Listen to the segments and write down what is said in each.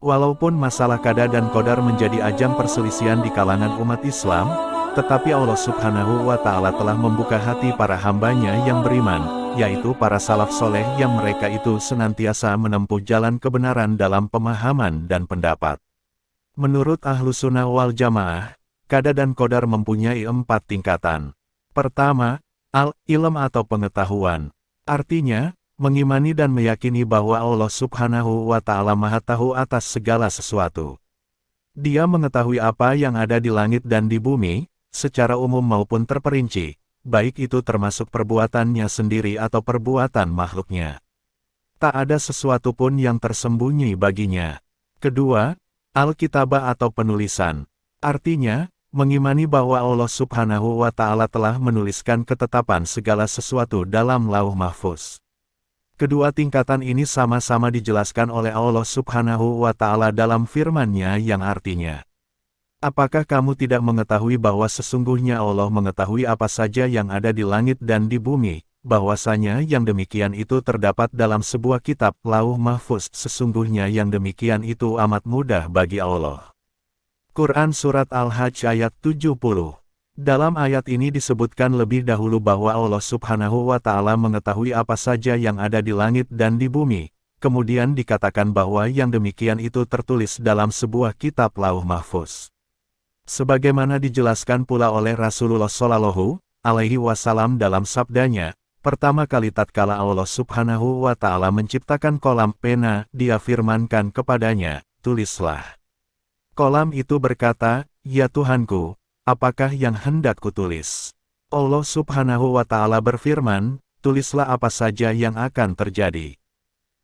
Walaupun masalah qada dan qadar menjadi ajang perselisihan di kalangan umat Islam, tetapi Allah Subhanahu wa Ta'ala telah membuka hati para hambanya yang beriman, yaitu para salaf soleh yang mereka itu senantiasa menempuh jalan kebenaran dalam pemahaman dan pendapat. Menurut Ahlus Sunnah wal Jamaah, qada dan qadar mempunyai 4 tingkatan. Pertama, al-ilm atau pengetahuan. Artinya, mengimani dan meyakini bahwa Allah Subhanahu wa Ta'ala Maha Tahu atas segala sesuatu. Dia mengetahui apa yang ada di langit dan di bumi, secara umum maupun terperinci, baik itu termasuk perbuatannya sendiri atau perbuatan makhluknya. Tak ada sesuatu pun yang tersembunyi baginya. Kedua, al-kitabah atau penulisan. Artinya, mengimani bahwa Allah Subhanahu wa Ta'ala telah menuliskan ketetapan segala sesuatu dalam Lauh Mahfuz. Kedua tingkatan ini sama-sama dijelaskan oleh Allah Subhanahu wa Ta'ala dalam firman-Nya yang artinya, apakah kamu tidak mengetahui bahwa sesungguhnya Allah mengetahui apa saja yang ada di langit dan di bumi, bahwasanya yang demikian itu terdapat dalam sebuah kitab Lauh Mahfuz, sesungguhnya yang demikian itu amat mudah bagi Allah. Quran Surat Al-Hajj ayat 70. Dalam ayat ini disebutkan lebih dahulu bahwa Allah Subhanahu wa Ta'ala mengetahui apa saja yang ada di langit dan di bumi, kemudian dikatakan bahwa yang demikian itu tertulis dalam sebuah kitab Lauh Mahfuz. Sebagaimana dijelaskan pula oleh Rasulullah Shallallahu alaihi wasallam dalam sabdanya, pertama kali tatkala Allah Subhanahu wa Ta'ala menciptakan kolam pena, Dia firmankan kepadanya, tulislah. Kolam itu berkata, ya Tuhanku, apakah yang hendak kutulis? Allah Subhanahu wa Ta'ala berfirman, tulislah apa saja yang akan terjadi.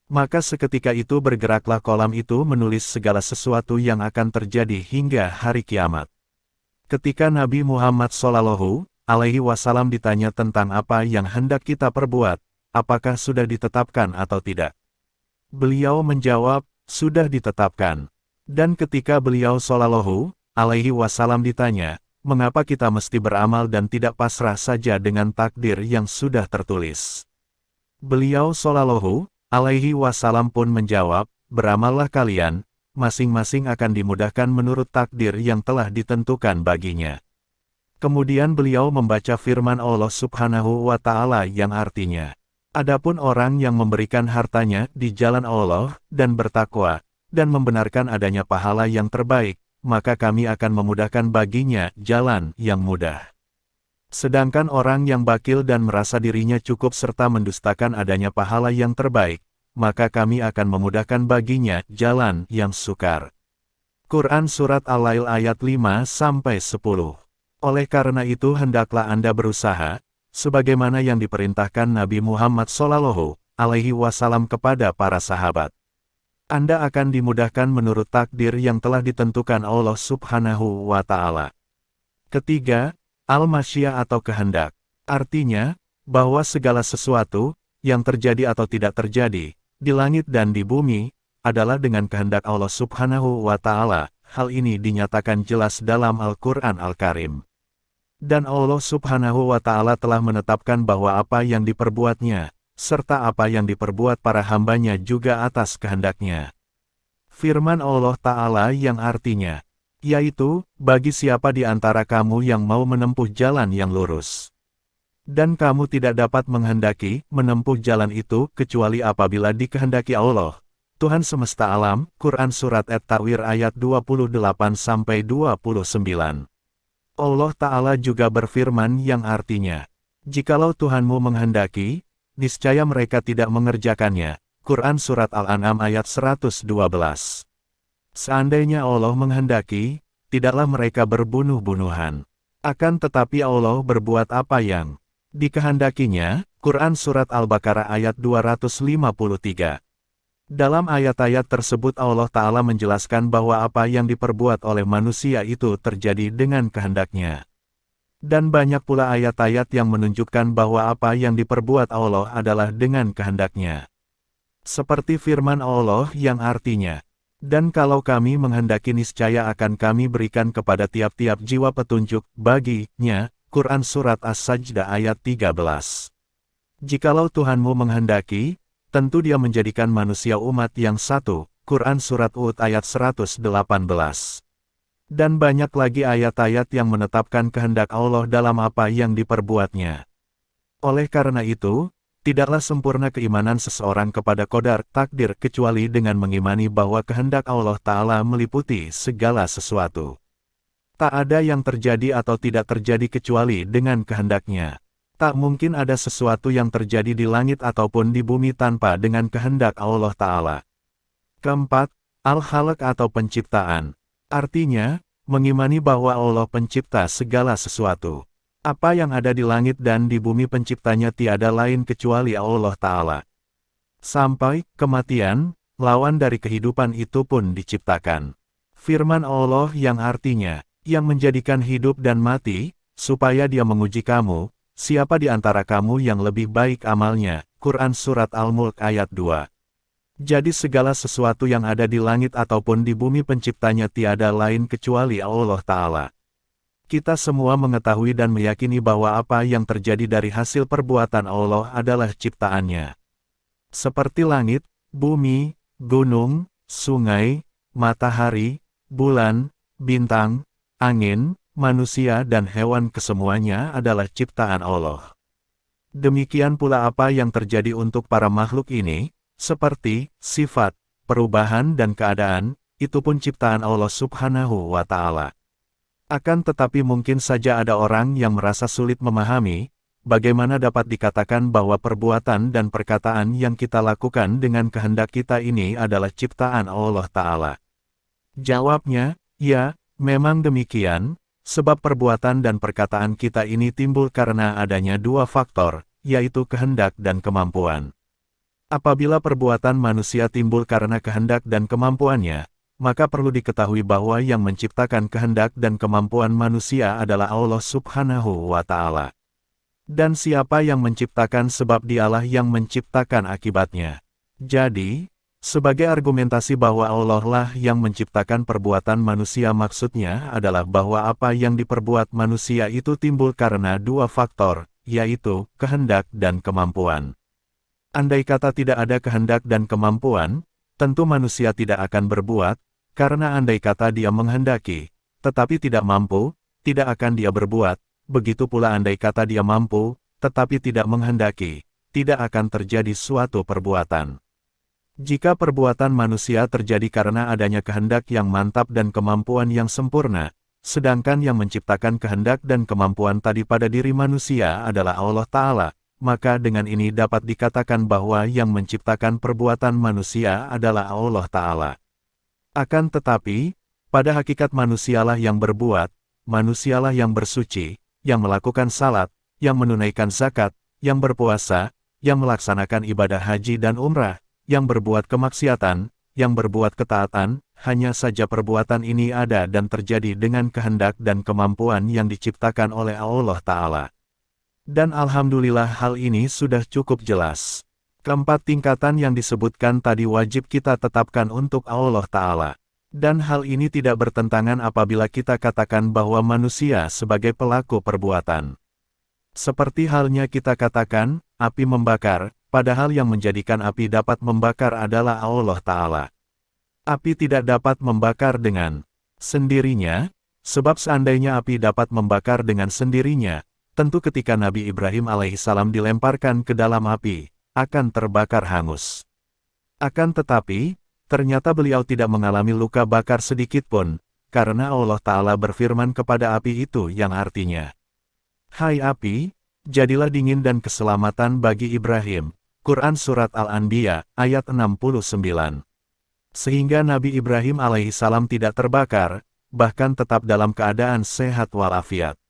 Maka seketika itu bergeraklah kolam itu menulis segala sesuatu yang akan terjadi hingga hari kiamat. Ketika Nabi Muhammad Shallallahu alaihi wasallam ditanya tentang apa yang hendak kita perbuat, apakah sudah ditetapkan atau tidak? Beliau menjawab, sudah ditetapkan. Dan ketika beliau Shallallahu alaihi wasallam ditanya, mengapa kita mesti beramal dan tidak pasrah saja dengan takdir yang sudah tertulis? Beliau Shallallahu alaihi wasallam pun menjawab, beramallah kalian, masing-masing akan dimudahkan menurut takdir yang telah ditentukan baginya. Kemudian beliau membaca firman Allah Subhanahu wa Ta'ala yang artinya, adapun orang yang memberikan hartanya di jalan Allah dan bertakwa, dan membenarkan adanya pahala yang terbaik, maka kami akan memudahkan baginya jalan yang mudah. Sedangkan orang yang bakil dan merasa dirinya cukup serta mendustakan adanya pahala yang terbaik, maka kami akan memudahkan baginya jalan yang sukar. Quran Surat Al-Lail ayat 5-10. Oleh karena itu hendaklah Anda berusaha, sebagaimana yang diperintahkan Nabi Muhammad Shallallahu alaihi wasallam kepada para sahabat. Anda akan dimudahkan menurut takdir yang telah ditentukan Allah Subhanahu wa Ta'ala. Ketiga, al-masyiyah atau kehendak. Artinya, bahwa segala sesuatu, yang terjadi atau tidak terjadi, di langit dan di bumi, adalah dengan kehendak Allah Subhanahu wa Ta'ala. Hal ini dinyatakan jelas dalam Al-Quran Al-Karim. Dan Allah Subhanahu wa Ta'ala telah menetapkan bahwa apa yang diperbuatnya, serta apa yang diperbuat para hambanya juga atas kehendaknya. Firman Allah Ta'ala yang artinya, yaitu, bagi siapa di antara kamu yang mau menempuh jalan yang lurus. Dan kamu tidak dapat menghendaki, menempuh jalan itu, kecuali apabila dikehendaki Allah, Tuhan semesta alam. Quran Surat At-Tawir ayat 28-29. Allah Ta'ala juga berfirman yang artinya, jikalau Tuhanmu menghendaki, niscaya mereka tidak mengerjakannya. Quran Surat Al-An'am ayat 112. Seandainya Allah menghendaki, tidaklah mereka berbunuh-bunuhan. Akan tetapi Allah berbuat apa yang dikehendakinya. Quran Surat Al-Baqarah ayat 253. Dalam ayat-ayat tersebut Allah Ta'ala menjelaskan bahwa apa yang diperbuat oleh manusia itu terjadi dengan kehendaknya. Dan banyak pula ayat-ayat yang menunjukkan bahwa apa yang diperbuat Allah adalah dengan kehendaknya. Seperti firman Allah yang artinya, dan kalau kami menghendaki niscaya akan kami berikan kepada tiap-tiap jiwa petunjuk baginya. Quran Surat As-Sajdah ayat 13. Jikalau Tuhanmu menghendaki, tentu Dia menjadikan manusia umat yang satu. Quran Surat Hud ayat 118. Dan banyak lagi ayat-ayat yang menetapkan kehendak Allah dalam apa yang diperbuatnya. Oleh karena itu, tidaklah sempurna keimanan seseorang kepada qadar, takdir, kecuali dengan mengimani bahwa kehendak Allah Ta'ala meliputi segala sesuatu. Tak ada yang terjadi atau tidak terjadi kecuali dengan kehendaknya. Tak mungkin ada sesuatu yang terjadi di langit ataupun di bumi tanpa dengan kehendak Allah Ta'ala. Keempat, Al-Khalq atau penciptaan. Artinya, mengimani bahwa Allah pencipta segala sesuatu. Apa yang ada di langit dan di bumi penciptanya tiada lain kecuali Allah Ta'ala. Sampai kematian, lawan dari kehidupan itu pun diciptakan. Firman Allah yang artinya, yang menjadikan hidup dan mati, supaya Dia menguji kamu, siapa di antara kamu yang lebih baik amalnya. Quran Surat Al-Mulk ayat 2. Jadi segala sesuatu yang ada di langit ataupun di bumi penciptanya tiada lain kecuali Allah Ta'ala. Kita semua mengetahui dan meyakini bahwa apa yang terjadi dari hasil perbuatan Allah adalah ciptaannya. Seperti langit, bumi, gunung, sungai, matahari, bulan, bintang, angin, manusia dan hewan kesemuanya adalah ciptaan Allah. Demikian pula apa yang terjadi untuk para makhluk ini, seperti sifat, perubahan dan keadaan, itu pun ciptaan Allah Subhanahu wa Ta'ala. Akan tetapi mungkin saja ada orang yang merasa sulit memahami, bagaimana dapat dikatakan bahwa perbuatan dan perkataan yang kita lakukan dengan kehendak kita ini adalah ciptaan Allah Ta'ala. Jawabnya, ya, memang demikian, sebab perbuatan dan perkataan kita ini timbul karena adanya dua faktor, yaitu kehendak dan kemampuan. Apabila perbuatan manusia timbul karena kehendak dan kemampuannya, maka perlu diketahui bahwa yang menciptakan kehendak dan kemampuan manusia adalah Allah Subhanahu wa Ta'ala. Dan siapa yang menciptakan sebab Dialah yang menciptakan akibatnya. Jadi, sebagai argumentasi bahwa Allah lah yang menciptakan perbuatan manusia maksudnya adalah bahwa apa yang diperbuat manusia itu timbul karena dua faktor, yaitu kehendak dan kemampuan. Andai kata tidak ada kehendak dan kemampuan, tentu manusia tidak akan berbuat, karena andai kata dia menghendaki, tetapi tidak mampu, tidak akan dia berbuat, begitu pula andai kata dia mampu, tetapi tidak menghendaki, tidak akan terjadi suatu perbuatan. Jika perbuatan manusia terjadi karena adanya kehendak yang mantap dan kemampuan yang sempurna, sedangkan yang menciptakan kehendak dan kemampuan tadi pada diri manusia adalah Allah Ta'ala, maka dengan ini dapat dikatakan bahwa yang menciptakan perbuatan manusia adalah Allah Ta'ala. Akan tetapi, pada hakikat manusialah yang berbuat, manusialah yang bersuci, yang melakukan salat, yang menunaikan zakat, yang berpuasa, yang melaksanakan ibadah haji dan umrah, yang berbuat kemaksiatan, yang berbuat ketaatan, hanya saja perbuatan ini ada dan terjadi dengan kehendak dan kemampuan yang diciptakan oleh Allah Ta'ala. Dan alhamdulillah hal ini sudah cukup jelas. Keempat tingkatan yang disebutkan tadi wajib kita tetapkan untuk Allah Ta'ala. Dan hal ini tidak bertentangan apabila kita katakan bahwa manusia sebagai pelaku perbuatan. Seperti halnya kita katakan, api membakar, padahal yang menjadikan api dapat membakar adalah Allah Ta'ala. Api tidak dapat membakar dengan sendirinya, sebab seandainya api dapat membakar dengan sendirinya, tentu ketika Nabi Ibrahim alaihissalam dilemparkan ke dalam api, akan terbakar hangus. Akan tetapi, ternyata beliau tidak mengalami luka bakar sedikit pun, karena Allah Ta'ala berfirman kepada api itu yang artinya, "Hai api, jadilah dingin dan keselamatan bagi Ibrahim." Quran Surat Al-Anbiya, ayat 69. Sehingga Nabi Ibrahim alaihissalam tidak terbakar, bahkan tetap dalam keadaan sehat walafiat.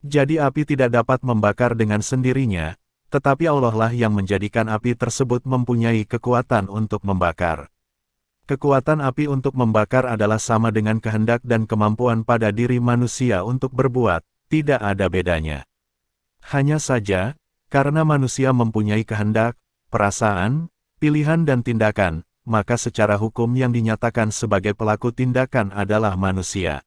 Jadi api tidak dapat membakar dengan sendirinya, tetapi Allah lah yang menjadikan api tersebut mempunyai kekuatan untuk membakar. Kekuatan api untuk membakar adalah sama dengan kehendak dan kemampuan pada diri manusia untuk berbuat, tidak ada bedanya. Hanya saja, karena manusia mempunyai kehendak, perasaan, pilihan dan tindakan, maka secara hukum yang dinyatakan sebagai pelaku tindakan adalah manusia.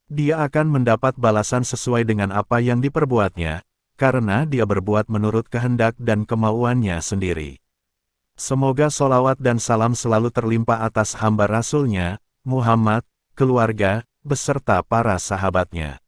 Dia akan mendapat balasan sesuai dengan apa yang diperbuatnya, karena dia berbuat menurut kehendak dan kemauannya sendiri. Semoga solawat dan salam selalu terlimpah atas hamba Rasul-Nya, Muhammad, keluarga, beserta para sahabatnya.